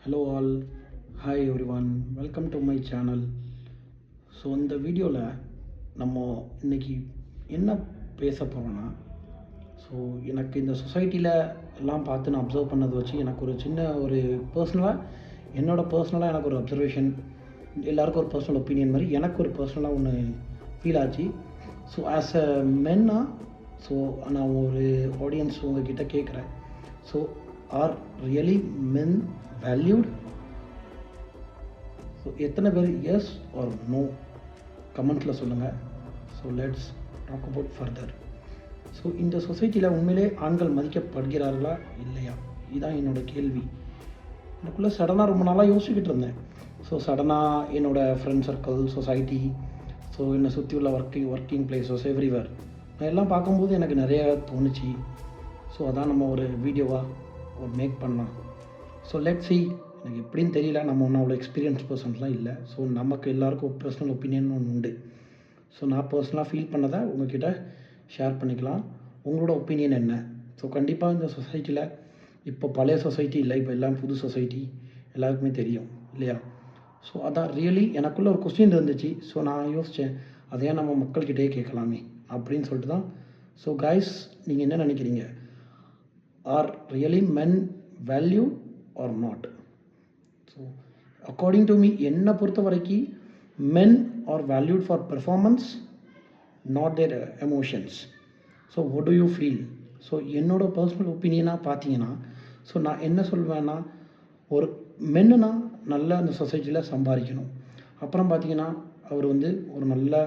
Hello all, hi everyone, welcome to my channel. So இந்த வீடியோவில் நம்ம இன்றைக்கி என்ன பேச போகிறோன்னா, ஸோ எனக்கு இந்த சொசைட்டியில் எல்லாம் பார்த்து நான் அப்சர்வ் பண்ணதை வச்சு எனக்கு ஒரு சின்ன ஒரு பர்சனலாக எனக்கு ஒரு அப்சர்வேஷன், எல்லாருக்கும் ஒரு பர்சனல் ஒப்பீனியன் மாதிரி எனக்கு ஒரு பர்சனலாக ஒன்று ஃபீல் ஆச்சு. ஸோ ஆஸ் அ மென்னா, ஸோ நான் ஒரு ஆடியன்ஸ் உங்ககிட்ட கேட்குறேன். So are really men valued? ஸோ எத்தனை பேர் எஸ் ஆர் நோ கமெண்ட்ஸில் சொல்லுங்கள். So let's talk about further. So இந்த சொசைட்டியில் உண்மையிலே ஆண்கள் மதிக்கப்படுகிறார்களா இல்லையா, இதுதான் என்னோடய கேள்வி. எனக்குள்ளே சடனாக ரொம்ப நாளாக யோசிச்சுக்கிட்டு இருந்தேன். ஸோ சடனாக என்னோடய ஃப்ரெண்ட் சர்க்கிள், சொசைட்டி, ஸோ என்னை சுற்றி உள்ள ஒர்க்கிங் பிளேஸஸ் எவ்ரிவேர் நான் எல்லாம் பார்க்கும்போது எனக்கு நிறையா தோணுச்சு. ஸோ அதான் நம்ம ஒரு வீடியோவாக ஒரு மேக் பண்ணலாம். So let see. எனக்கு எப்படின்னு தெரியல, நம்ம ஒன்றும் அவ்வளோ எக்ஸ்பீரியன்ஸ் பர்சன்ஸ்லாம் இல்லை. ஸோ நமக்கு எல்லாருக்கும் ஒரு பர்சனல் ஒப்பீனியன் ஒன்று உண்டு. ஸோ நான் பர்சனலாக ஃபீல் பண்ணதை உங்கள்கிட்ட ஷேர் பண்ணிக்கலாம். உங்களோட ஒப்பீனியன் என்ன? ஸோ கண்டிப்பாக இந்த சொசைட்டியில் இப்போ பழைய சொசைட்டி இல்லை, இப்போ எல்லாம் புது சொசைட்டி எல்லாருக்குமே தெரியும் இல்லையா? ஸோ அதான் ரியலி எனக்குள்ளே ஒரு கொஸ்டின் இருந்துச்சு. ஸோ நான் யோசித்தேன், அதையே நம்ம மக்கள்கிட்டே கேட்கலாமே அப்படின்னு சொல்லிட்டு தான். ஸோ கைஸ், நீங்கள் என்ன நினைக்கிறீங்க? Are really men value or not? So according to me, என்னை பொறுத்த வரைக்கும் men are valued for performance, not their emotions. So what do you feel? So என்னோட பர்சனல் ஒப்பீனியனாக பார்த்தீங்கன்னா, ஸோ நான் என்ன சொல்வேன்னா, ஒரு மென்னுனா நல்லா அந்த சொசைட்டியில் சம்பாதிக்கணும். அப்புறம் பார்த்தீங்கன்னா அவர் ஒரு நல்ல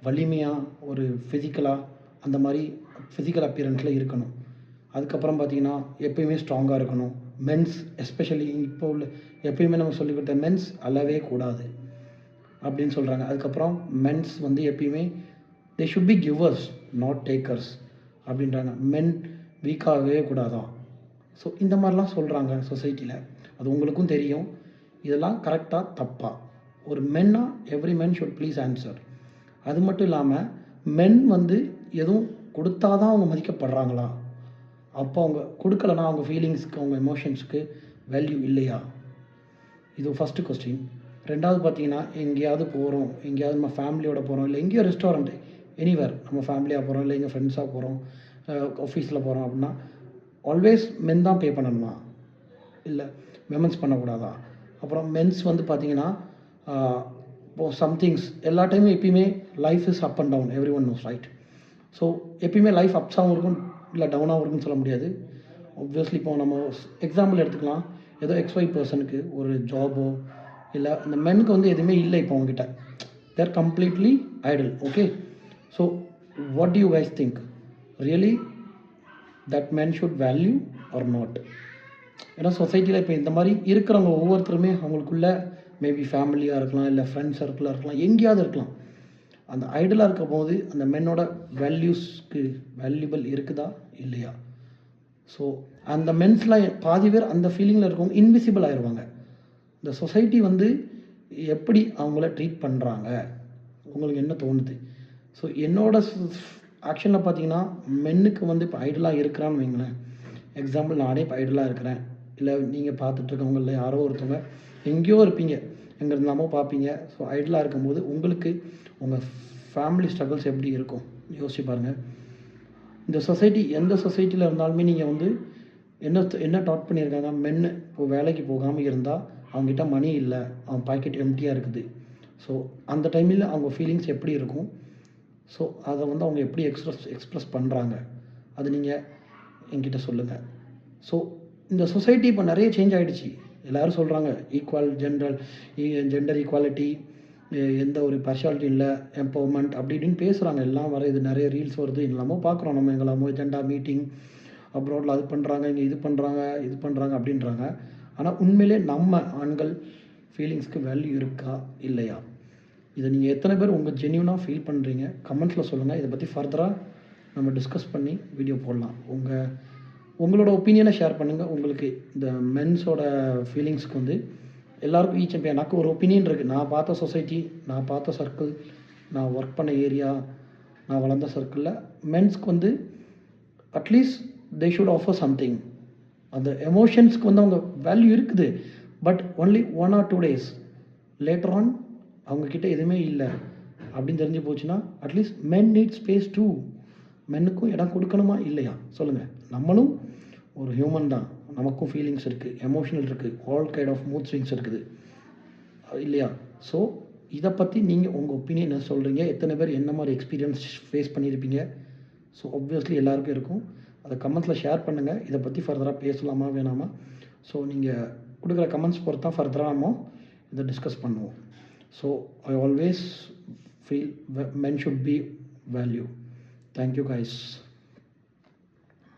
வலிமையாக, ஒரு ஃபிசிக்கலாக, அந்த மாதிரி ஃபிசிக்கல் அப்பியரன்ஸில் இருக்கணும். அதுக்கப்புறம் பார்த்தீங்கன்னா எப்பயுமே ஸ்ட்ராங்காக இருக்கணும். மென்ஸ் எஸ்பெஷலி இப்போ உள்ள எப்பயுமே நம்ம சொல்லிக் கொடுத்த மென்ஸ் அழவே கூடாது அப்படின்னு சொல்கிறாங்க. அதுக்கப்புறம் மென்ஸ் எப்பயுமே they should be givers not takers அப்படின்றாங்க. மென் வீக்காகவே கூடாதான். ஸோ இந்த மாதிரிலாம் சொல்கிறாங்க சொசைட்டியில். அது உங்களுக்கும் தெரியும். இதெல்லாம் கரெக்டாக தப்பா? ஒரு மென்னா every men should please answer. அது மட்டும் இல்லாமல் மென் எதுவும் கொடுத்தா தான் அவங்க மதிக்கப்படுறாங்களா? அப்போ அவங்க கொடுக்கலனா அவங்க ஃபீலிங்ஸ்க்கு, அவங்க எமோஷன்ஸ்க்கு வேல்யூ இல்லையா? இது ஃபஸ்ட்டு கொஸ்டின். ரெண்டாவது பார்த்தீங்கன்னா, எங்கேயாவது போகிறோம், எங்கேயாவது நம்ம ஃபேமிலியோட போகிறோம், இல்லை எங்கேயோ ரெஸ்டாரண்ட்டு, எனிவேர் நம்ம ஃபேமிலியாக போகிறோம், இல்லை எங்கள் ஃப்ரெண்ட்ஸாக போகிறோம், ஆஃபீஸில் போகிறோம் அப்படின்னா ஆல்வேஸ் மென் தான் பே பண்ணணுமா? இல்லை விமென்ஸ் பண்ணக்கூடாதா? அப்புறம் மென்ஸ் பார்த்தீங்கன்னா இப்போது சம்திங்ஸ் எல்லா டைமும் எப்பயுமே life is up and down, everyone knows right. So எப்பயுமே லைஃப் அப்ஸாகவும் இருக்கும், இல்லை டவுனாகவும் இருக்குன்னு சொல்ல முடியாது. ஆப்வியஸ்லி இப்போ நம்ம எக்ஸாம்பிள் எடுத்துக்கலாம். ஏதோ XY பர்சனுக்கு ஒரு ஜாபோ, இல்லை இந்த மென்னுக்கு எதுவுமே இல்லை இப்போ அவங்ககிட்ட. They're completely idle. Okay, so what do you guys think? Really that men should value or not? ஏன்னா சொசைட்டியில் இப்போ இந்த மாதிரி இருக்கிறவங்க ஒவ்வொருத்தருமே அவங்களுக்குள்ள மேபி ஃபேமிலியாக இருக்கலாம், இல்லை ஃப்ரெண்ட்ஸ் சர்க்கிளாக இருக்கலாம், எங்கேயாவது இருக்கலாம். அந்த ஐடலாக இருக்கும் போது அந்த மென்னோட வேல்யூஸ்க்கு வேல்யூபிள் இருக்குதா இல்லையா? ஸோ அந்த மென்ஸ்லாம் பாதி பேர் அந்த ஃபீலிங்கில் இருக்கவங்க இன்விசிபிள் ஆயிடுவாங்க. இந்த சொசைட்டி எப்படி அவங்கள ட்ரீட் பண்ணுறாங்க, உங்களுக்கு என்ன தோணுது? ஸோ என்னோட ஆக்ஷனில் பார்த்தீங்கன்னா, மென்னுக்கு இப்போ ஐடலாக இருக்கிறான்னு வைங்களேன். எக்ஸாம்பிள் நானே இப்போ ஐடலாக இருக்கிறேன், இல்லை நீங்கள் பார்த்துட்ருக்கவங்களில் யாரோ ஒருத்தவங்க எங்கேயோ இருப்பீங்க, எங்கே இருந்தாமோ பார்ப்பீங்க. ஸோ ஐடலாக இருக்கும்போது உங்களுக்கு உங்கள் ஃபேமிலி ஸ்ட்ரகிள்ஸ் எப்படி இருக்கும் யோசிச்சு பாருங்கள். இந்த சொசைட்டி எந்த சொசைட்டியில் இருந்தாலுமே நீங்கள் என்ன டாட் பண்ணியிருக்காங்க, மென்னு இப்போ வேலைக்கு போகாமல் இருந்தால் அவங்ககிட்ட மணி இல்லை, அவன் பாக்கெட் எம்டியாக இருக்குது. ஸோ அந்த டைமில் அவங்க ஃபீலிங்ஸ் எப்படி இருக்கும்? ஸோ அதை அவங்க எப்படி எக்ஸ்ப்ரெஸ் பண்ணுறாங்க, அது நீங்கள் என்கிட்ட சொல்லுங்கள். ஸோ இந்த சொசைட்டி இப்போ நிறைய சேஞ்ச் ஆகிடுச்சு. எல்லோரும் சொல்கிறாங்க ஜெண்டர் ஈக்குவாலிட்டி, எந்த ஒரு பார்ஷியாலிட்டி இல்லை, எம்பவர்மெண்ட் அப்படி இப்படின்னு பேசுகிறாங்க. எல்லாம் இது நிறைய ரீல்ஸ் வருது, எல்லாமோ பார்க்குறோம். நம்ம எங்கெல்லாமோ எஜெண்டா மீட்டிங், அப்ராடில் அது பண்ணுறாங்க, இங்கே இது பண்ணுறாங்க அப்படின்றாங்க. ஆனால் உண்மையிலே நம்ம ஆண்கள் ஃபீலிங்ஸ்க்கு வேல்யூ இருக்கா இல்லையா? இதை நீங்கள் எத்தனை பேர் உங்கள் ஜென்யூனாக ஃபீல் பண்ணுறீங்க கமெண்ட்ஸில் சொல்லுங்கள். இதை பற்றி ஃபர்தராக நம்ம டிஸ்கஸ் பண்ணி வீடியோ போடலாம். உங்களோட ஒப்பீனியனை ஷேர் பண்ணுங்கள். உங்களுக்கு இந்த மென்ஸோட ஃபீலிங்ஸ்க்கு எல்லாருக்கும் ஈச் அண்ட் எனக்கு ஒரு ஒப்பீனியன் இருக்குது. நான் பார்த்த சொசைட்டி, நான் பார்த்த சர்க்கிள், நான் ஒர்க் பண்ண ஏரியா, நான் வளர்ந்த சர்க்கிளில் மென்ஸ்க்கு atleast they should offer something. அந்த எமோஷன்ஸ்க்கு அவங்க வேல்யூ இருக்குது. But only 1 or 2 days later on அவங்கக்கிட்ட எதுவுமே இல்லை அப்படின்னு தெரிஞ்சு போச்சுன்னா atleast men need space too. மென்னுக்கும் இடம் கொடுக்கணுமா இல்லையா சொல்லுங்கள். நம்மளும் ஒரு ஹியூமன் தான், நமக்கும் ஃபீலிங்ஸ் இருக்குது, எமோஷனல் இருக்குது, all kind of mood swings இருக்குது இல்லையா? ஸோ இதை பற்றி நீங்கள் உங்கள் ஒப்பீனியன் என்ன சொல்கிறீங்க? எத்தனை பேர் என்ன மாதிரி எக்ஸ்பீரியன்ஸ் ஃபேஸ் பண்ணியிருப்பீங்க? ஸோ ஆப்வியஸ்லி எல்லாருக்கும் இருக்கும். அதை கமெண்ட்ஸில் ஷேர் பண்ணுங்கள். இதை பற்றி ஃபர்தராக பேசலாமா வேணாமா? ஸோ நீங்கள் கொடுக்குற கமெண்ட்ஸ் பொறுத்து தான் ஃபர்தராக நம்ம இதை டிஸ்கஸ் பண்ணுவோம். So I always feel men should be value. Thank you guys.